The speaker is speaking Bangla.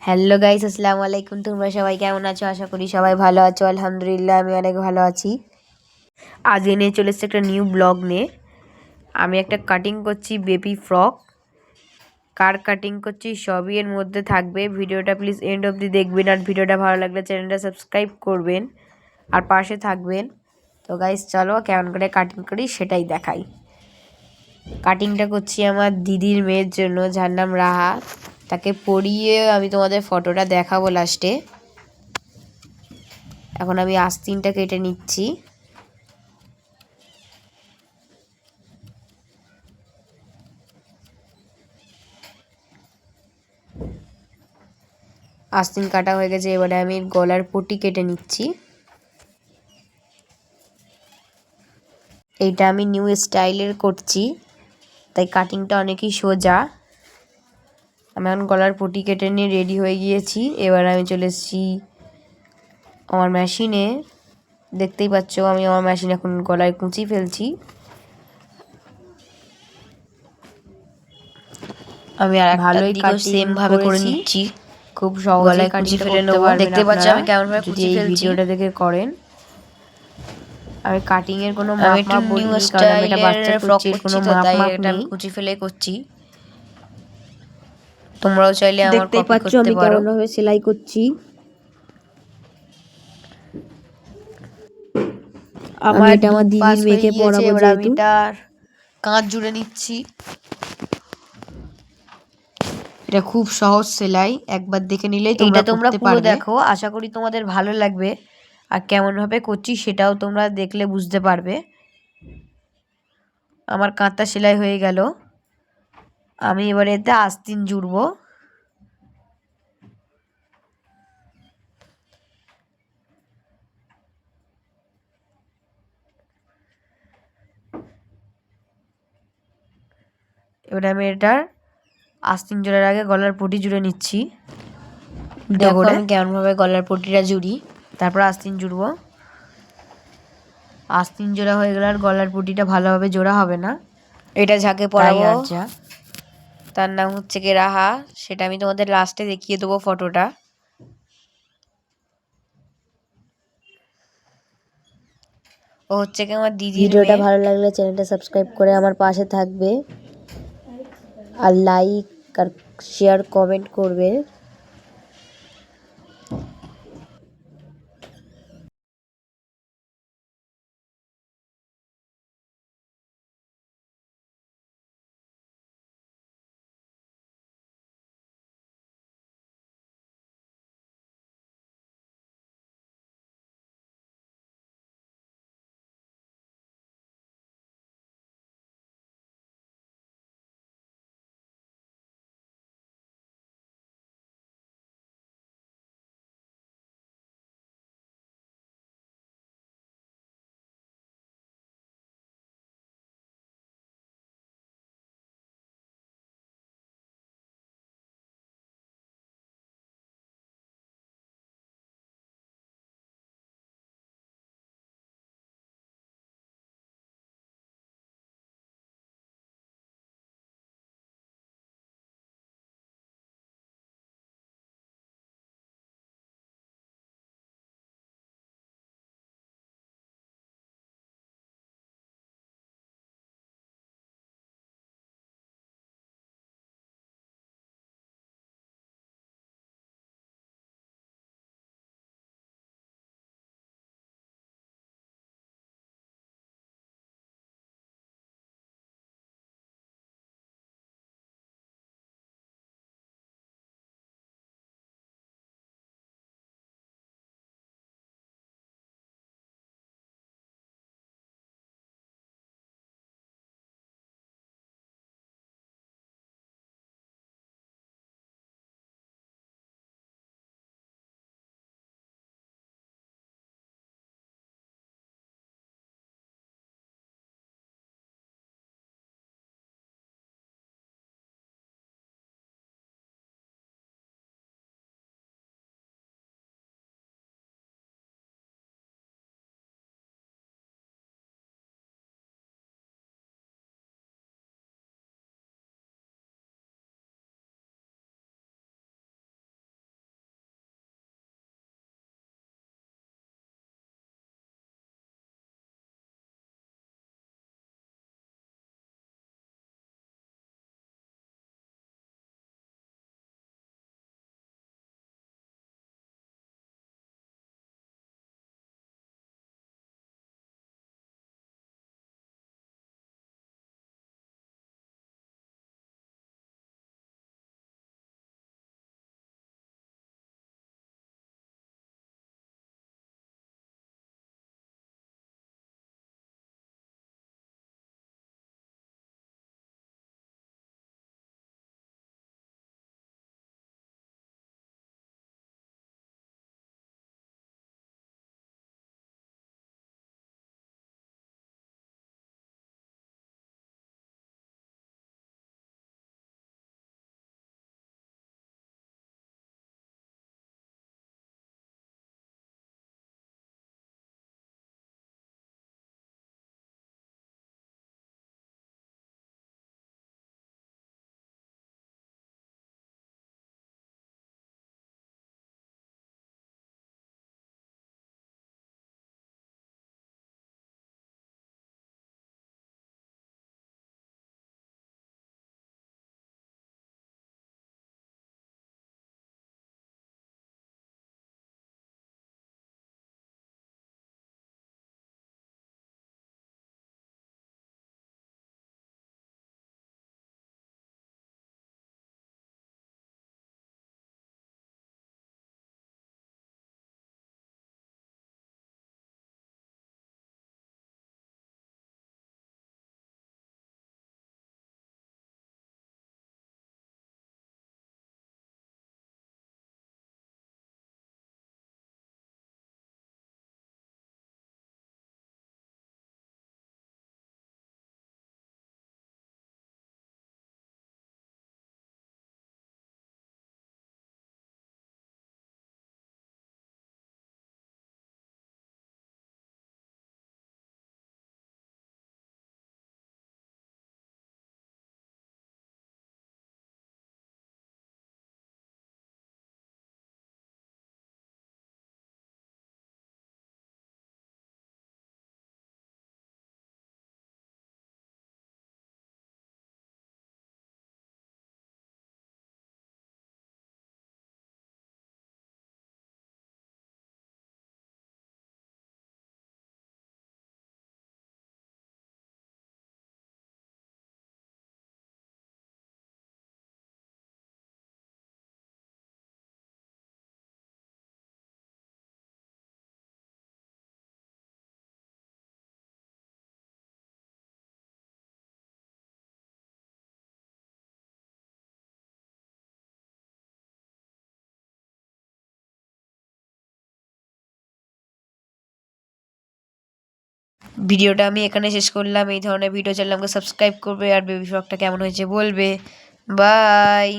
হ্যালো গাইস, আসসালামু আলাইকুম। তোমরা সবাই কেমন আছো? আশা করি সবাই ভালো আছো। আলহামদুলিল্লাহ, আমি অনেক ভালো আছি। আজকে নিয়ে চলে এসেছি একটা নিউ ব্লগ নিয়ে। আমি একটা কাটিং করছি বেবি ফ্রক। কার কাটিং করছি সবই এর মধ্যে থাকবে। ভিডিওটা প্লিজ এন্ড অবধি দেখবেন, আর ভিডিওটা ভালো লাগলে চ্যানেলটা সাবস্ক্রাইব করবেন আর পাশে থাকবেন। তো গাইস চলো কেমন করে কাটিং করি সেটাই দেখাই। কাটিংটা করছি আমার দিদির মেয়ের জন্য, যার নাম রাহা। তাকে পরিয়ে আমি তোমাদের ফটোটা দেখাবো লাস্টে। এখন আমি আস্তিনটা কেটে নিচ্ছি। আস্তিন কাটা হয়ে গেছে, এবারে আমি গলার পটি কেটে নিচ্ছি। এইটা আমি নিউ স্টাইলের করছি, তাই কাটিংটা অনেকই সোজা। আমি এখন গলার পটি কেটে নিয়ে রেডি হয়ে গিয়েছি। এবার আমি চলে এসেছি আমার মেশিনে। দেখতেই পাচ্ছ আমি আমার মেশিনে এখন গলায় কুঁচি ফেলছি। আমি আর ভালোই সেম ভাবে করে নিচ্ছি, খুব সহজে কাটিং ফেলে নেবো। দেখতে পাচ্ছ আমি কেমন ভাবে কুচি ফেলছি। ভিডিওটা দেখে করেন। আমি কাটিং এর কোনো মাপ মাপ বলিনি, কারণ আমি এটা বাচ্চার ফ্রক করছি, তো তাই এটা আমি কুচি ফেলে করছি। তোমরাও চাইলে আমার কপি করতে পারো। আমি কেমন ভাবে সেলাই করছি। এটা আমার দিদির মেয়েকে পরাবো, যেহেতু আমি এটার কাঁচ জুড়ে নিচ্ছি। এটা খুব সহজ সেলাই, একবার দেখে নিলেই তোমরা পুরো দেখো। আশা করি তোমাদের ভালো লাগবে, আর কেমন ভাবে করছি সেটাও তোমরা দেখলে বুঝতে পারবে। আমার কাঁথা সেলাই হয়ে গেল। আমি এবারে এতে আস্তিন জুড়বো। এবারে আমি এটার আস্তিন জোড়ার আগে গলার পটি জুড়ে নিচ্ছি। দেখো আমি কেমন ভাবে গলার পটিটা জুড়ি, তারপর আস্তিন জুড়বো। আস্তিন জোড়া হয়ে গেলে আর গলার পটিটা ভালোভাবে জোড়া হবে না। এটা যাকে পরাবো তার নাম হচ্ছে কি রাহা। সেটা আমি তোমাদের লাস্টে দেখিয়ে দেবো ফটোটা। ও হচ্ছে কি আমার দিদির মেয়ে। ভিডিওটা ভালো লাগলে চ্যানেলটা সাবস্ক্রাইব করে আমার পাশে থাকবে, আর লাইক আর শেয়ার কমেন্ট করবে। ভিডিওটা আমি এখানে শেষ করলাম। এই ধরনের ভিডিও চাইলে আমাকে সাবস্ক্রাইব করবে আর বেবি ফ্রকটা কেমন হয়েছে বলবে। বাই।